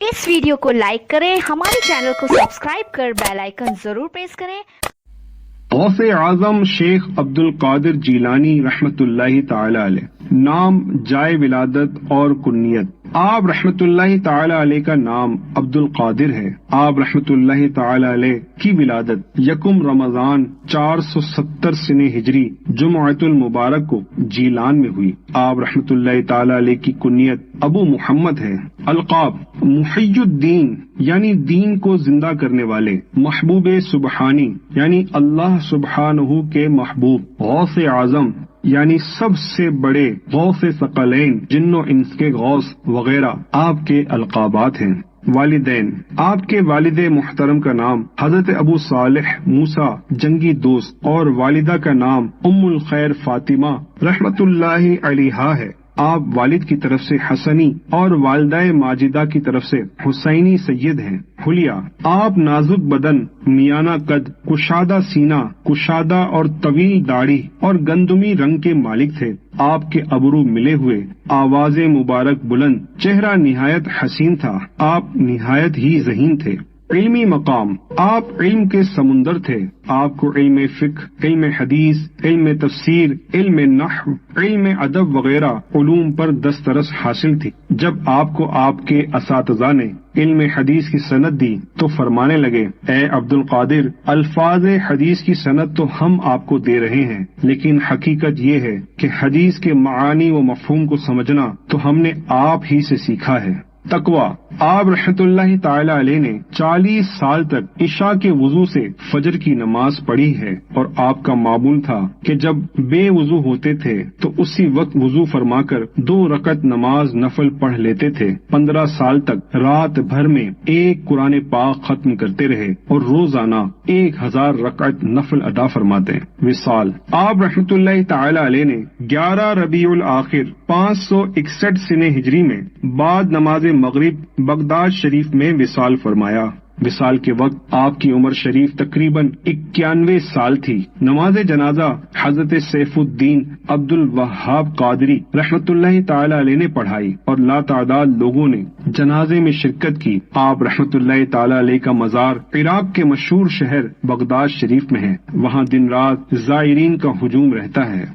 इस वीडियो को लाइक करें, हमारे चैनल को सब्सक्राइब कर बेल आइकन जरूर प्रेस करें। गौसे आजम शेख अब्दुल कादिर जीलानी रहमतुल्लाहि ताला अलैह। नाम, जाए विलादत और कुन्नियत। आप रहमतुल्लाहि ताला अलैह का नाम अब्दुल कादिर है। आप रहमतुल्लाहि ताला अलैह की विलादत यकुम रमजान 470 सिने हिजरी जुमुअतुल मुबारक को जीलान में हुई। आप रहमतुल्लाहि ताला अलैह की कुन्नियत अबू मुहम्मद है। अलकाब मुहय्युद्दीन यानी दीन को जिंदा करने वाले, महबूबे सुबहानी यानी अल्लाह सुब्हानहू के महबूब, गौसे आजम यानी सबसे बड़े, गौसे सकलैन जिन्नो इंस के गौस वगैरह आपके अलकाबात हैं। वालिदैन, आपके वालिदे मुहतरम का नाम हजरत अबू सालेह मूसा जंगी दोस्त और वालिदा का नाम उम्मुल खैर फातिमा रहमतुल्लाहि अलैहा है। आप वालिद की तरफ से हसनी और वालिदाए माजिदा की तरफ से हुसैनी सैयद हैं। हुलिया, आप नाजुक बदन, मियाना कद, कुशादा सीना, कुशादा और तवील दाढ़ी और गंदुमी रंग के मालिक थे। आपके अबरू मिले हुए, आवाज़े मुबारक बुलंद, चेहरा निहायत हसीन था। आप निहायत ही ज़हीन थे। इल्मी मकाम, आप इल्म के समुंदर थे। आपको इल्म फिक्र, इल्म हदीस, इल्म तफसीर, इल्म नहव, इल्म अदब वगैरह उलूम पर दस्तरस हासिल थी। जब आपको आपके असातिज़ा ने इल्म हदीस की सनद दी तो फरमाने लगे, ए अब्दुल कादिर, अल्फाज हदीस की सनद तो हम आपको दे रहे हैं, लेकिन हकीकत ये है कि हदीस के मानी व मफहूम को समझना तो हमने आप ही से सीखा है। तकवा, आप रहमतुल्लाहि ताला अलैह ने 40 साल तक इशा के वजू से फजर की नमाज पढ़ी है और आपका मामूल था कि जब बेवजू होते थे तो उसी वक्त वजू फरमाकर 2 रकत नमाज नफल पढ़ लेते थे। 15 साल तक रात भर में एक कुरान पाक खत्म करते रहे और रोजाना 1000 रकत नफल अदा फरमाते। विसाल, आप रहमतुल्लाहि ताला अलैह ने 11 रबीउल आखिर 561 सिने हिजरी में बाद नमाज मगरिब बगदाद शरीफ में विसाल फरमाया। विसाल के वक्त आपकी उम्र शरीफ तकरीबन 91 साल थी। नमाज जनाजा हजरत सैफुद्दीन अब्दुल वहाब कादरी रहमतुल्लाहि ताला अलैह ने पढ़ाई और लातादाद लोगों ने जनाजे में शिरकत की। आप रहमतुल्लाहि ताला अलैह का मजार इराक के मशहूर शहर बगदाद शरीफ में है। वहाँ दिन रात जायरीन का हुजूम रहता है।